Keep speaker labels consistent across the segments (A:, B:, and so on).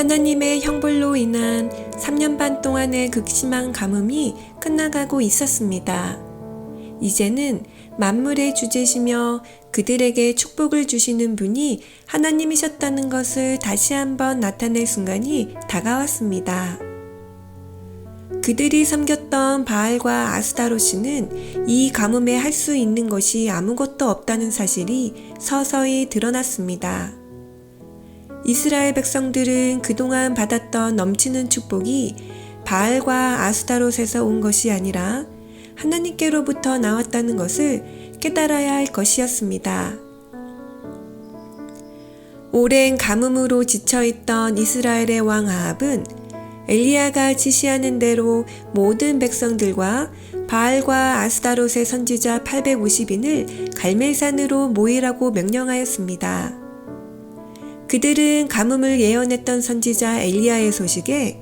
A: 하나님의 형벌로 인한 3년 반 동안의 극심한 가뭄이 끝나가고 있었습니다. 이제는 만물의 주제시며 그들에게 축복을 주시는 분이 하나님이셨다는 것을 다시 한번 나타낼 순간이 다가왔습니다. 그들이 섬겼던 바알과 아스타로시는 이 가뭄에 할 수 있는 것이 아무것도 없다는 사실이 서서히 드러났습니다. 이스라엘 백성들은 그동안 받았던 넘치는 축복이 바알과 아스타롯에서 온 것이 아니라 하나님께로부터 나왔다는 것을 깨달아야 할 것이었습니다. 오랜 가뭄으로 지쳐있던 이스라엘의 왕 아합은 엘리야가 지시하는 대로 모든 백성들과 바알과 아스타롯의 선지자 850인을 갈멜산으로 모이라고 명령하였습니다. 그들은 가뭄을 예언했던 선지자 엘리야의 소식에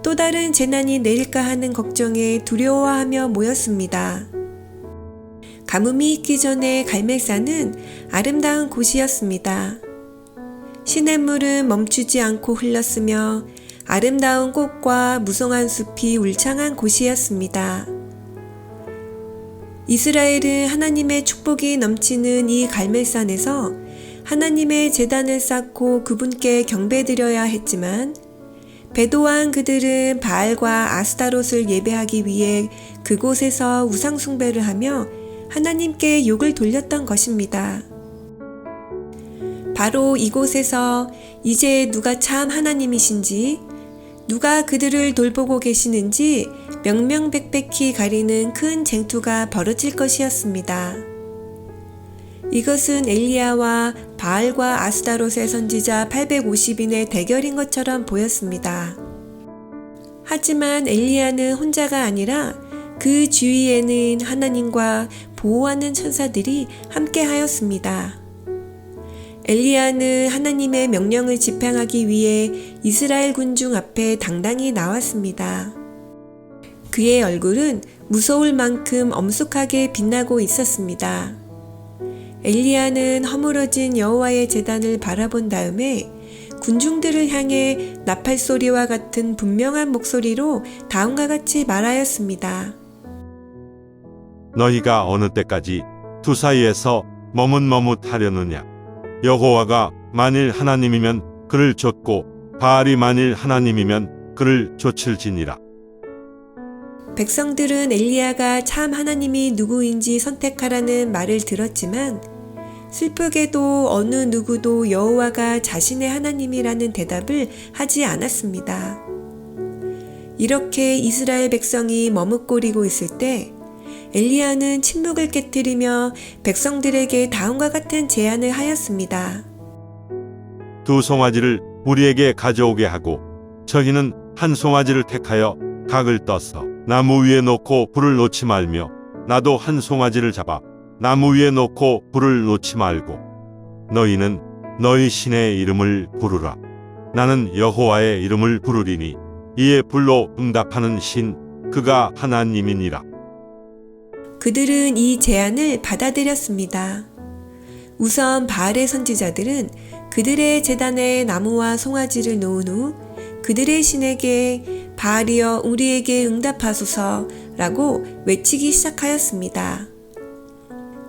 A: 또 다른 재난이 내릴까 하는 걱정에 두려워하며 모였습니다. 가뭄이 있기 전에 갈멜산은 아름다운 곳이었습니다. 시냇물은 멈추지 않고 흘렀으며 아름다운 꽃과 무성한 숲이 울창한 곳이었습니다. 이스라엘은 하나님의 축복이 넘치는 이 갈멜산에서 하나님의 제단을 쌓고 그분께 경배드려야 했지만 배도한 그들은 바알과 아스타롯을 예배하기 위해 그곳에서 우상 숭배를 하며 하나님께 욕을 돌렸던 것입니다. 바로 이곳에서 이제 누가 참 하나님이신지, 누가 그들을 돌보고 계시는지 명명백백히 가리는 큰 쟁투가 벌어질 것이었습니다. 이것은 엘리야와 바알과 아스타롯의 선지자 850인의 대결인 것처럼 보였습니다. 하지만 엘리야는 혼자가 아니라 그 주위에는 하나님과 보호하는 천사들이 함께 하였습니다. 엘리야는 하나님의 명령을 집행하기 위해 이스라엘 군중 앞에 당당히 나왔습니다. 그의 얼굴은 무서울 만큼 엄숙하게 빛나고 있었습니다. 엘리야는 허물어진 여호와의 제단을 바라본 다음에 군중들을 향해 나팔 소리와 같은 분명한 목소리로 다음과 같이 말하였습니다.
B: 너희가 어느 때까지 두 사이에서 머뭇머뭇하려느냐? 여호와가 만일 하나님이면 그를 좇고 바알이 만일 하나님이면 그를 좇을지니라.
A: 백성들은 엘리야가 참 하나님이 누구인지 선택하라는 말을 들었지만 슬프게도 어느 누구도 여호와가 자신의 하나님이라는 대답을 하지 않았습니다. 이렇게 이스라엘 백성이 머뭇거리고 있을 때 엘리야는 침묵을 깨뜨리며 백성들에게 다음과 같은 제안을 하였습니다.
B: 두 송아지를 우리에게 가져오게 하고 저희는 한 송아지를 택하여 각을 떠서 나무 위에 놓고 불을 놓지 말며 나도 한 송아지를 잡아 나무 위에 놓고 불을 놓지 말고 너희는 너희 신의 이름을 부르라. 나는 여호와의 이름을 부르리니 이에 불로 응답하는 신 그가 하나님이니라.
A: 그들은 이 제안을 받아들였습니다. 우선 바알의 선지자들은 그들의 제단에 나무와 송아지를 놓은 후 그들의 신에게 바알이여 우리에게 응답하소서라고 외치기 시작하였습니다.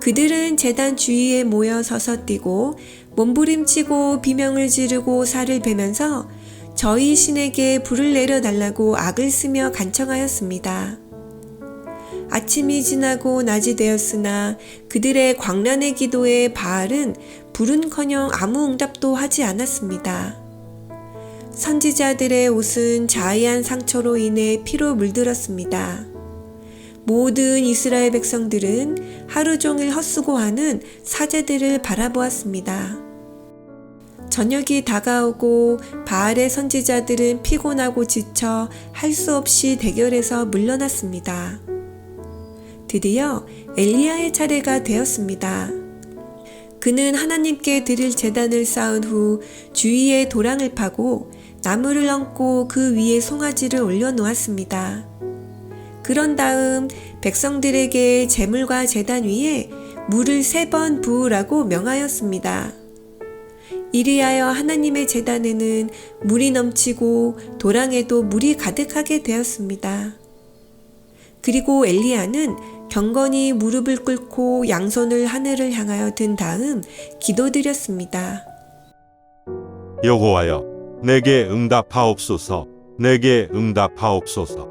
A: 그들은 제단 주위에 모여 서서 뛰고 몸부림치고 비명을 지르고 살을 베면서 저희 신에게 불을 내려달라고 악을 쓰며 간청하였습니다. 아침이 지나고 낮이 되었으나 그들의 광란의 기도에 바알은 불은커녕 아무 응답도 하지 않았습니다. 선지자들의 옷은 자의한 상처로 인해 피로 물들었습니다. 모든 이스라엘 백성들은 하루 종일 헛수고하는 사제들을 바라보았습니다. 저녁이 다가오고 바알의 선지자들은 피곤하고 지쳐 할 수 없이 대결에서 물러났습니다. 드디어 엘리야의 차례가 되었습니다. 그는 하나님께 드릴 제단을 쌓은 후 주위에 도랑을 파고 나무를 얹고 그 위에 송아지를 올려놓았습니다. 그런 다음 백성들에게 제물과 제단 위에 물을 3번 부으라고 명하였습니다. 이리하여 하나님의 제단에는 물이 넘치고 도랑에도 물이 가득하게 되었습니다. 그리고 엘리야는 경건히 무릎을 꿇고 양손을 하늘을 향하여 든 다음 기도드렸습니다.
B: 여호와여, 내게 응답하옵소서. 내게 응답하옵소서.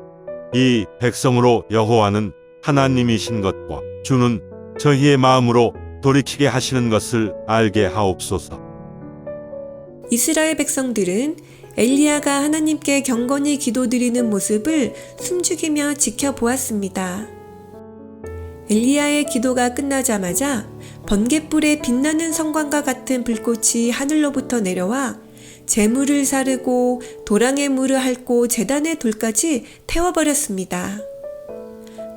B: 이 백성으로 여호와는 하나님이신 것과 주는 저희의 마음으로 돌이키게 하시는 것을 알게 하옵소서.
A: 이스라엘 백성들은 엘리야가 하나님께 경건히 기도드리는 모습을 숨죽이며 지켜보았습니다. 엘리야의 기도가 끝나자마자 번갯불에 빛나는 성광과 같은 불꽃이 하늘로부터 내려와 재물을 사르고 도랑의 물을 핥고 제단의 돌까지 태워버렸습니다.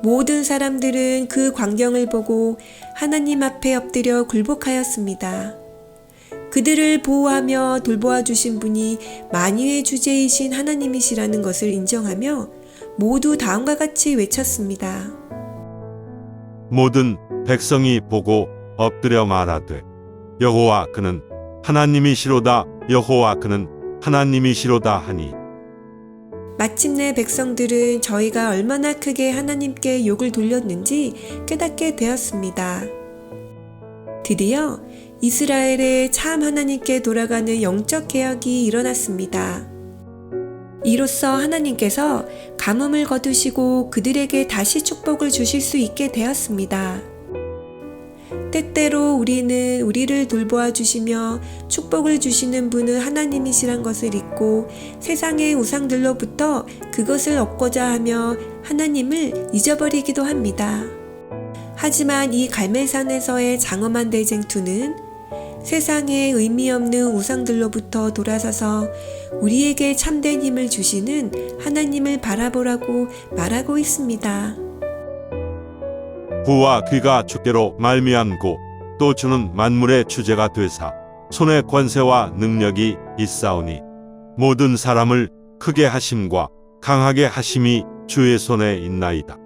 A: 모든 사람들은 그 광경을 보고 하나님 앞에 엎드려 굴복하였습니다. 그들을 보호하며 돌보아 주신 분이 만유의 주제이신 하나님이시라는 것을 인정하며 모두 다음과 같이 외쳤습니다.
B: 모든 백성이 보고 엎드려 말하되 여호와 그는 하나님이시로다. 여호와 그는 하나님이시로다 하니.
A: 마침내 백성들은 저희가 얼마나 크게 하나님께 욕을 돌렸는지 깨닫게 되었습니다. 드디어 이스라엘의 참 하나님께 돌아가는 영적 개혁이 일어났습니다. 이로써 하나님께서 가뭄을 거두시고 그들에게 다시 축복을 주실 수 있게 되었습니다. 때때로 우리는 우리를 돌보아 주시며 축복을 주시는 분은 하나님이시란 것을 잊고 세상의 우상들로부터 그것을 얻고자 하며 하나님을 잊어버리기도 합니다. 하지만 이 갈멜산에서의 장엄한 대쟁투는 세상에 의미 없는 우상들로부터 돌아서서 우리에게 참된 힘을 주시는 하나님을 바라보라고 말하고 있습니다.
B: 부와 귀가 주께로 말미암고 또 주는 만물의 주제가 되사 손에 권세와 능력이 있사오니 모든 사람을 크게 하심과 강하게 하심이 주의 손에 있나이다.